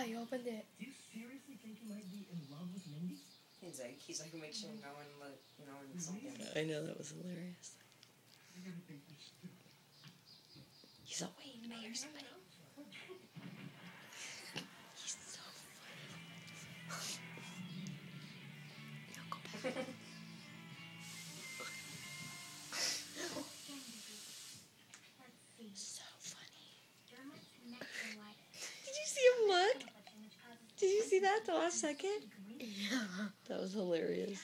Yeah, he opened it. Do you seriously think you might be in love with Mindy? He's like, make sure no one something. I know, that was hilarious. He's a Wayne May or somebody. He's so funny. Now go back. So funny. Did you see him look? Did you see that the last second? Yeah. That was hilarious.